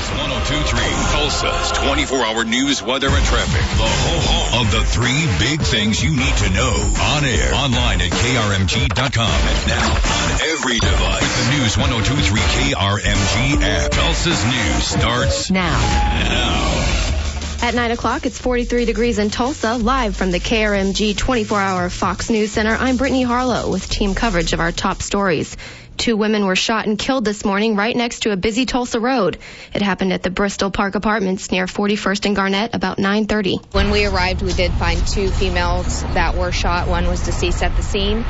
102.3, Tulsa's 24-hour news, weather, and traffic. The home of the three big things you need to know. On air, online at krmg.com, and now on every device with the News 102.3 KRMG app. Tulsa's news starts now. At 9 o'clock, it's 43 degrees in Tulsa. Live from the KRMG 24-hour Fox News Center, I'm Brittany Harlow with team coverage of our top stories. 2 women were shot and killed this morning right next to a busy Tulsa road. It happened at the Bristol Park Apartments near 41st and Garnett about 9:30. When we arrived, we did find 2 females that were shot. One was deceased at the scene.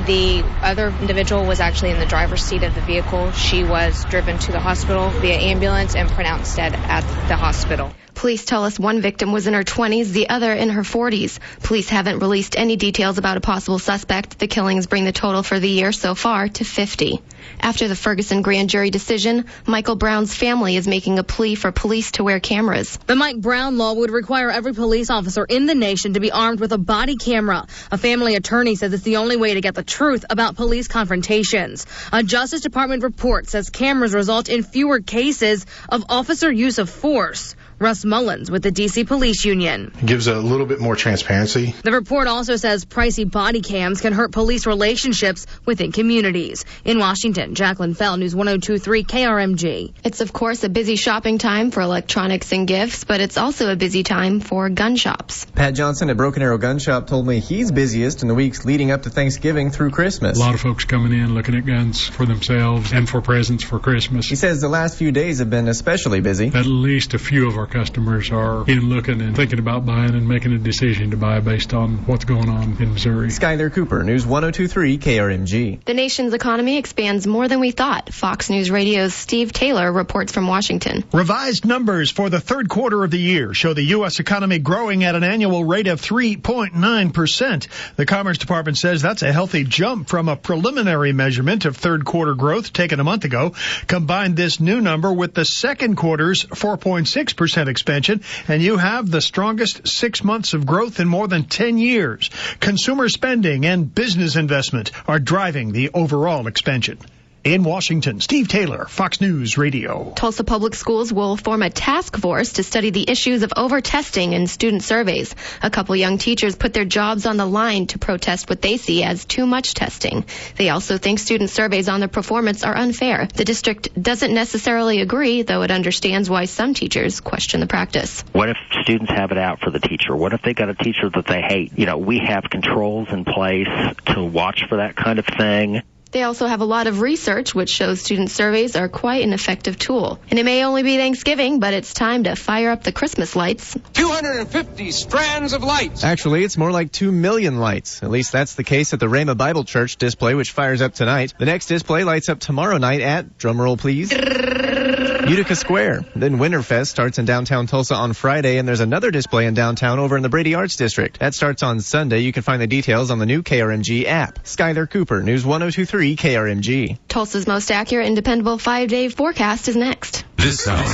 The other individual was actually in the driver's seat of the vehicle. She was driven to the hospital via ambulance and pronounced dead at the hospital. Police tell us one victim was in her 20s, the other in her 40s. Police haven't released any details about a possible suspect. The killings bring the total for the year so far to 50. After the Ferguson grand jury decision, Michael Brown's family is making a plea for police to wear cameras. The Mike Brown law would require every police officer in the nation to be armed with a body camera. A family attorney says it's the only way to get the truth about police confrontations. A Justice Department report says cameras result in fewer cases of officer use of force. Russ Mullins with the D.C. Police Union. It gives a little bit more transparency. The report also says pricey body cams can hurt police relationships within communities. In Washington, Jacqueline Fell, News 102.3 KRMG. It's, of course, a busy shopping time for electronics and gifts, but it's also a busy time for gun shops. Pat Johnson at Broken Arrow Gun Shop told me he's busiest in the weeks leading up to Thanksgiving through Christmas. A lot of folks coming in looking at guns for themselves and for presents for Christmas. He says the last few days have been especially busy. At least a few of our customers are in looking and thinking about buying and making a decision to buy based on what's going on in Missouri. Skyler Cooper, News 102.3 KRMG. The nation's economy expands more than we thought. Fox News Radio's Steve Taylor reports from Washington. Revised numbers for the third quarter of the year show the U.S. economy growing at an annual rate of 3.9%. The Commerce Department says that's a healthy jump from a preliminary measurement of third quarter growth taken a month ago. Combine this new number with the second quarter's 4.6% expansion, and you have the strongest 6 months of growth in more than 10 years. Consumer spending and business investment are driving the overall expansion. In Washington, Steve Taylor, Fox News Radio. Tulsa Public Schools will form a task force to study the issues of over-testing in student surveys. A couple young teachers put their jobs on the line to protest what they see as too much testing. They also think student surveys on their performance are unfair. The district doesn't necessarily agree, though it understands why some teachers question the practice. What if students have it out for the teacher? What if they got a teacher that they hate? We have controls in place to watch for that kind of thing. They also have a lot of research which shows student surveys are quite an effective tool. And it may only be Thanksgiving, but it's time to fire up the Christmas lights. 250 strands of lights. Actually, it's more like 2 million lights. At least that's the case at the Rhema Bible Church display, which fires up tonight. The next display lights up tomorrow night at, drumroll please, Utica Square. Then Winterfest starts in downtown Tulsa on Friday, and there's another display in downtown over in the Brady Arts District. That starts on Sunday. You can find the details on the new KRMG app. Skyler Cooper, News 102.3 KRMG. Tulsa's most accurate and dependable 5-day forecast is next. This sound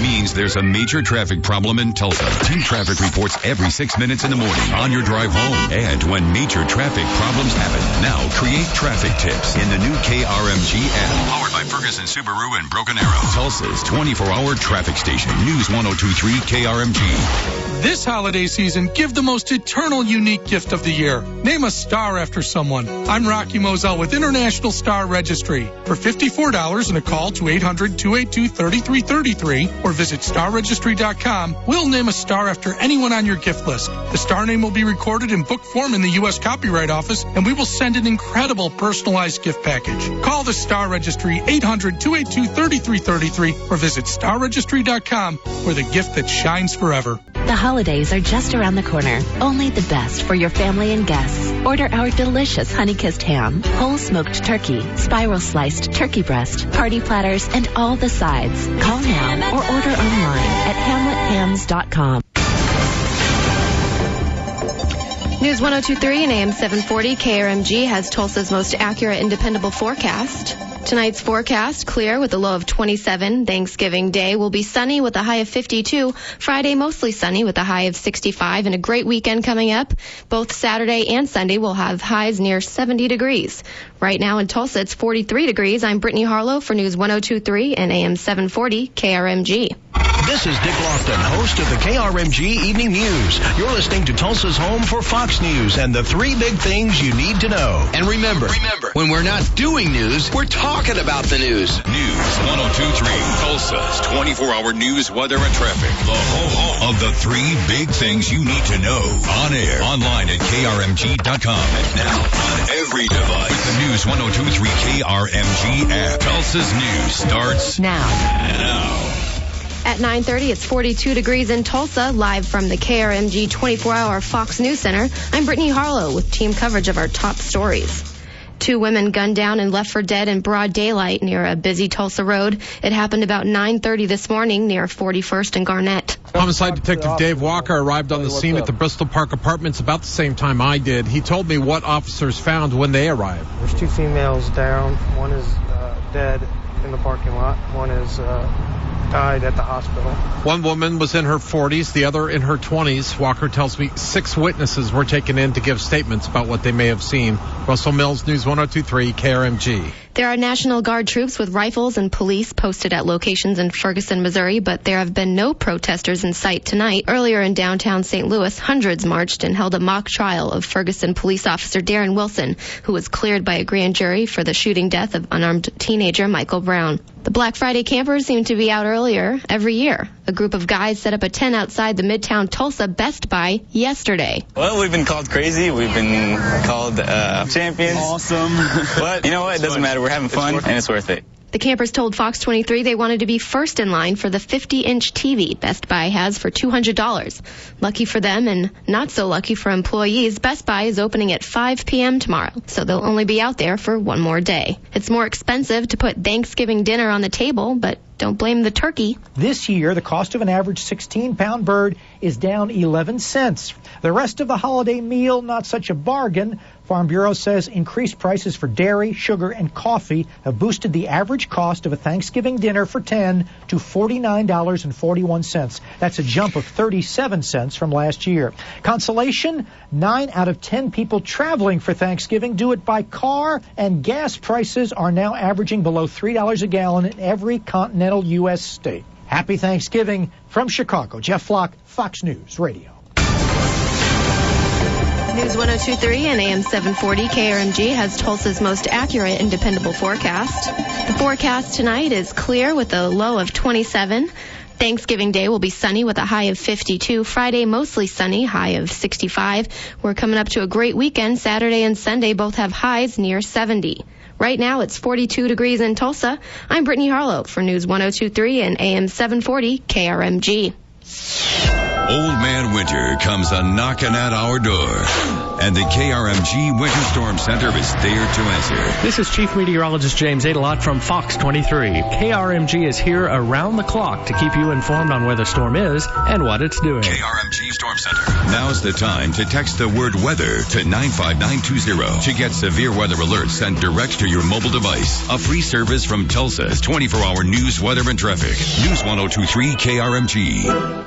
means there's a major traffic problem in Tulsa. 2 traffic reports every 6 minutes in the morning on your drive home. And when major traffic problems happen, now create traffic tips in the new KRMG app. Powered by Ferguson Subaru and Broken Arrow. Tulsa's 24-hour traffic station. News 102.3 KRMG. This holiday season, give the most eternal, unique gift of the year. Name a star after someone. I'm Rocky Moselle with International Star Registry. For $54 and a call to 800-282-3333 or visit starregistry.com, we'll name a star after anyone on your gift list. The star name will be recorded in book form in the U.S. Copyright Office, and we will send an incredible personalized gift package. Call the Star Registry, 800-282-3333 or visit starregistry.com for the gift that shines forever. The holidays are just around the corner. Only the best for your family and guests. Order our delicious honey-kissed ham, whole smoked turkey, spiral sliced turkey breast, party platters, and all the sides. Call now or order online at hamlethams.com. News 102.3 and AM 740 KRMG has Tulsa's most accurate and dependable forecast. Tonight's forecast, clear with a low of 27. Thanksgiving Day will be sunny with a high of 52. Friday, mostly sunny with a high of 65. And a great weekend coming up. Both Saturday and Sunday will have highs near 70 degrees. Right now in Tulsa, it's 43 degrees. I'm Brittany Harlow for News 102.3 and AM 740 KRMG. This is Dick Lofton, host of the KRMG Evening News. You're listening to Tulsa's home for Fox News and the three big things you need to know. And remember, when we're not doing news, we're talking about the news. News 102.3, Tulsa's 24-hour news, weather, and traffic. The home of the three big things you need to know. On air, online at KRMG.com, and now on every device. With the News 102.3 KRMG app. Tulsa's news starts now. At 9:30, it's 42 degrees in Tulsa. Live from the KRMG 24-hour Fox News Center, I'm Brittany Harlow with team coverage of our top stories. 2 women gunned down and left for dead in broad daylight near a busy Tulsa road. It happened about 9:30 this morning near 41st and Garnett. Homicide Detective Dave Walker arrived on the scene at the Bristol Park Apartments about the same time I did. He told me what officers found when they arrived. There's 2 females down. One is dead in the parking lot. One is died at the hospital. One woman was in her 40s, the other in her 20s. Walker tells me 6 witnesses were taken in to give statements about what they may have seen. Russell Mills, News 102.3 KRMG. There are National Guard troops with rifles and police posted at locations in Ferguson, Missouri, but there have been no protesters in sight tonight. Earlier in downtown St. Louis, hundreds marched and held a mock trial of Ferguson police officer Darren Wilson, who was cleared by a grand jury for the shooting death of unarmed teenager Michael Brown. The Black Friday campers seem to be out earlier every year. A group of guys set up a tent outside the Midtown Tulsa Best Buy yesterday. Well, we've been called crazy. We've been called champions. Awesome. But you know what? It doesn't matter. We're having fun, and it's worth it. The campers told Fox 23 they wanted to be first in line for the 50-inch TV Best Buy has for $200. Lucky for them and not so lucky for employees, Best Buy is opening at 5 p.m. tomorrow, so they'll only be out there for one more day. It's more expensive to put Thanksgiving dinner on the table, but don't blame the turkey. This year, the cost of an average 16-pound bird is down 11 cents. The rest of the holiday meal, not such a bargain. Farm Bureau says increased prices for dairy, sugar, and coffee have boosted the average cost of a Thanksgiving dinner for 10 to $49.41. That's a jump of 37 cents from last year. Consolation, 9 out of 10 people traveling for Thanksgiving do it by car, and gas prices are now averaging below $3 a gallon in every continental U.S. state. Happy Thanksgiving from Chicago. Jeff Flock, Fox News Radio. News 102.3 and AM 740 KRMG has Tulsa's most accurate and dependable forecast. The forecast tonight is clear with a low of 27. Thanksgiving Day will be sunny with a high of 52. Friday, mostly sunny, high of 65. We're coming up to a great weekend. Saturday and Sunday both have highs near 70. Right now, it's 42 degrees in Tulsa. I'm Brittany Harlow for News 102.3 and AM 740 KRMG. Old Man Winter comes a-knocking at our door, and the KRMG Winter Storm Center is there to answer. This is Chief Meteorologist James Adelot from Fox 23. KRMG is here around the clock to keep you informed on where the storm is and what it's doing. KRMG Storm Center. Now's the time to text the word weather to 95920 to get severe weather alerts sent direct to your mobile device. A free service from Tulsa's 24-hour news, weather, and traffic. News 102.3 KRMG.